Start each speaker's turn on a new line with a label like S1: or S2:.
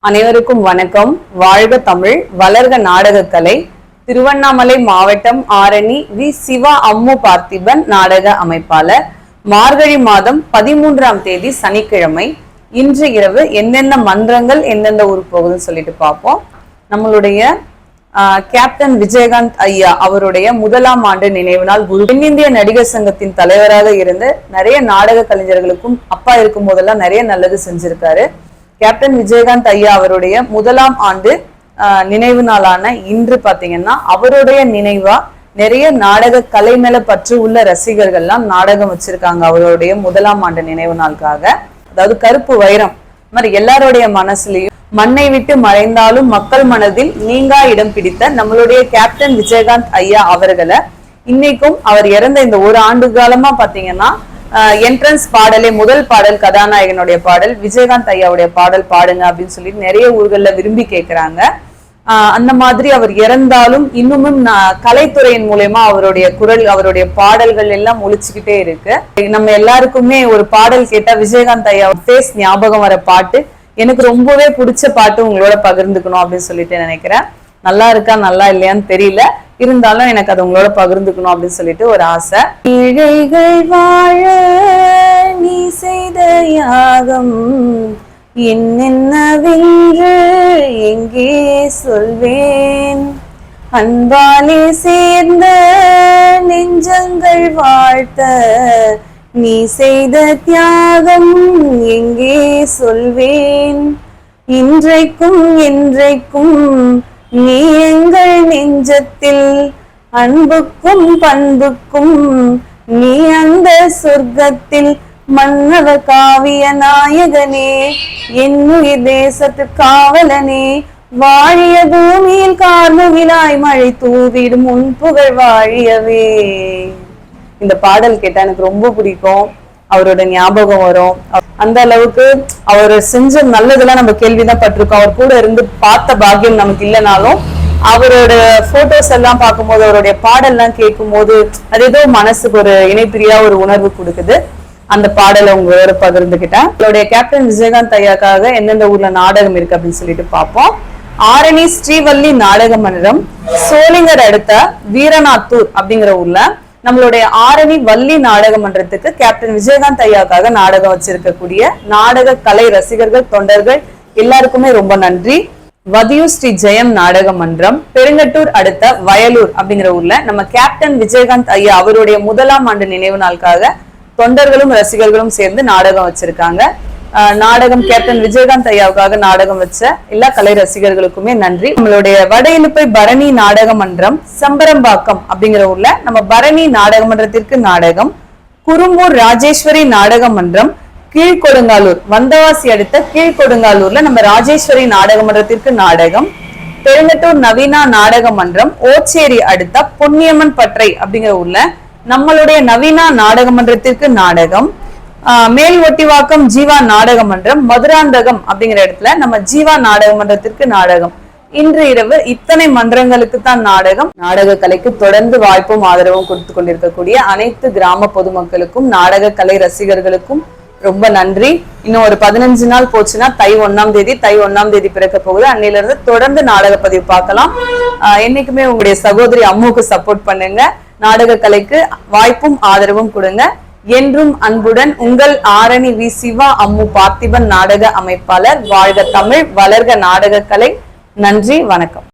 S1: அனைவருக்கும் வணக்கம். வாழ்க தமிழ், வளர்க நாடகக்கலை. திருவண்ணாமலை மாவட்டம் ஆரணி வி. சிவா அம்மு பார்த்திபன் நாடக அமைப்பாளர். மார்கழி மாதம் 13ஆம் தேதி சனிக்கிழமை இன்று இரவு எந்தெந்த மன்றங்கள் எந்தெந்த ஊருக்கு போகுதுன்னு சொல்லிட்டு பார்ப்போம். நம்மளுடைய கேப்டன் விஜயகாந்த் ஐயா அவருடைய 1ஆம் ஆண்டு நினைவு நாள். தென்னிந்திய நடிகர் சங்கத்தின் தலைவராக இருந்து நிறைய நாடக கலைஞர்களுக்கும் அப்பா இருக்கும் போதெல்லாம் நிறைய நல்லது செஞ்சிருக்காரு. கேப்டன் விஜயகாந்த் ஐயா அவருடைய 1ஆம் ஆண்டு நினைவு நாளான இன்று பாத்தீங்கன்னா அவருடைய நினைவா நிறைய நாடக கலை மேல பற்று உள்ள ரசிகர்கள்லாம் நாடகம் வச்சிருக்காங்க அவருடைய 1ஆம் ஆண்டு நினைவு நாளுக்காக. அதாவது கருப்பு வைரம் மாதிரி எல்லாருடைய மனசுலயும் மண்ணை விட்டு மறைந்தாலும் மக்கள் மனதில் நீங்கா இடம் பிடித்த நம்மளுடைய கேப்டன் விஜயகாந்த் ஐயா அவர்களை இன்னைக்கும் அவர் இறந்த இந்த ஒரு ஆண்டு காலமா பாத்தீங்கன்னா என்ட்ரன்ஸ் பாடலே முதல் பாடல் கதாநாயகனுடைய பாடல் விஜயகாந்த் ஐயாவுடைய பாடல் பாடுங்க அப்படின்னு சொல்லிட்டு நிறைய ஊர்கள்ல விரும்பி கேட்கிறாங்க. அந்த மாதிரி அவர் இறந்தாலும் இன்னமும் கலைத்துறையின் மூலமா அவருடைய குரல் அவருடைய பாடல்கள் எல்லாம் ஒழிச்சுக்கிட்டே இருக்கு. நம்ம எல்லாருக்குமே ஒரு பாடல் கேட்டா விஜயகாந்த் ஐயா ஃபேஸ் ஞாபகம் வர பாட்டு எனக்கு ரொம்பவே பிடிச்ச பாட்டு உங்களோட பகிர்ந்துக்கணும் அப்படின்னு சொல்லிட்டு நினைக்கிறேன். நல்லா இருக்கா நல்லா இல்லையான்னு தெரியல, இருந்தாலும் எனக்கு அது உங்களோட பகிர்ந்துக்கணும் அப்படின்னு சொல்லிட்டு ஒரு ஆசை. ஏழைகள் வாழ நீ செய்த யாகம் என்னென்னவென்று எங்கே சொல்வேன், அன்பாலே சேர்ந்த நெஞ்சங்கள் வாழ்த்த நீ செய்த தியாகம் எங்கே சொல்வேன், இன்றைக்கும் என்றைக்கும் நீ எங்கள் நெஞ்சத்தில் அன்புக்கும் பண்புக்கும் நீ அந்த சொர்க்கத்தில் மன்னவ காவிய நாயகனே என்னுயிர் தேசத்து காவலனே வாழிய பூமியில் கார்முகிலாய் மழை தூவிடும் உன் புகழ் வாழியவே. இந்த பாடல் கேட்டா எனக்கு ரொம்ப பிடிக்கும். அவரோட ஞாபகம் வரும். அந்த அளவுக்கு அவர் செஞ்ச நல்லதெல்லாம் நம்ம கேள்விதான் பட்டிருக்கோம். அவர் கூட இருந்து பார்த்த பாக்கியம் நமக்கு இல்லைனாலும் அவரோட போட்டோஸ் எல்லாம் பார்க்கும்போது அவருடைய பாடல்லாம் கேட்கும் போது அது ஏதோ மனசுக்கு ஒரு இணைப்பிரியா ஒரு உணர்வு கொடுக்குது. அந்த பாடலை உங்களோட பகிர்ந்துகிட்டேன். அவருடைய கேப்டன் விஜயகாந்த் ஐயாக்காக எந்தெந்த ஊர்ல நாடகம் இருக்கு அப்படின்னு சொல்லிட்டு பார்ப்போம். ஆரணி ஸ்ரீவள்ளி நாடக மன்றம், சோளிங்கர் அடுத்த வீரநாத்தூர் அப்படிங்கிற ஊர்ல நம்மளுடைய ஆரணி வள்ளி நாடக மன்றத்துக்கு கேப்டன் விஜயகாந்த் ஐயாக்காக நாடகம் வச்சிருக்கக்கூடிய நாடக கலை ரசிகர்கள் தொண்டர்கள் எல்லாருக்குமே ரொம்ப நன்றி. வதியூர் ஸ்ரீ ஜெயம் நாடக மன்றம், பெருங்கட்டூர் அடுத்த வயலூர் அப்படிங்கிற ஊர்ல நம்ம கேப்டன் விஜயகாந்த் ஐயா அவருடைய 1ஆம் ஆண்டு நினைவு நாளுக்காக தொண்டர்களும் ரசிகர்களும் சேர்ந்து நாடகம் வச்சிருக்காங்க. நாடகம் கேப்டன் விஜயகாந்த் ஐயாவுக்காக நாடகம் வச்ச எல்லா கலை ரசிகர்களுக்குமே நன்றி. நம்மளுடைய வட இலுப்பை பரணி நாடக மன்றம், சம்பரம்பாக்கம் அப்படிங்கிற ஊர்ல நம்ம பரணி நாடக மன்றத்திற்கு நாடகம். குறும்பூர் ராஜேஸ்வரி நாடக மன்றம், கீழ்கொடுங்காலூர் வந்தவாசி அடுத்த கீழ்கொடுங்காலூர்ல நம்ம ராஜேஸ்வரி நாடக மன்றத்திற்கு நாடகம். பெருங்கட்டூர் நவீனா நாடக மன்றம், ஓச்சேரி அடுத்த பொன்னியம்மன் பற்றை அப்படிங்கிற ஊர்ல நம்மளுடைய நவீனா நாடக மன்றத்திற்கு நாடகம். மேல் ஒட்டிவாக்கம் ஜீவா நாடக மன்றம், மதுராந்தகம் அப்படிங்கிற இடத்துல நம்ம ஜீவா நாடக மன்றத்திற்கு நாடகம். இன்று இரவு இத்தனை மன்றங்களுக்கு தான் நாடகம். நாடக கலைக்கு தொடர்ந்து வாய்ப்பும் ஆதரவும் கொடுத்து கொண்டிருக்கக்கூடிய அனைத்து கிராம பொதுமக்களுக்கும் நாடக கலை ரசிகர்களுக்கும் ரொம்ப நன்றி. இன்னும் ஒரு 15 நாள் போச்சுன்னா தை 1ஆம் தேதி பிறக்க போகுது. அன்னையில இருந்து தொடர்ந்து நாடக பதிவு பார்க்கலாம். என்னைக்குமே உங்களுடைய சகோதரி அம்முக்கு சப்போர்ட் பண்ணுங்க. நாடக கலைக்கு வாய்ப்பும் ஆதரவும் கொடுங்க. என்றும் அன்புடன் உங்கள் ஆரணி வி. சிவா அம்மு பார்த்திபன் நாடக அமைப்பாளர். வாழ்க தமிழ், வளர்க நாடக கலை. நன்றி, வணக்கம்.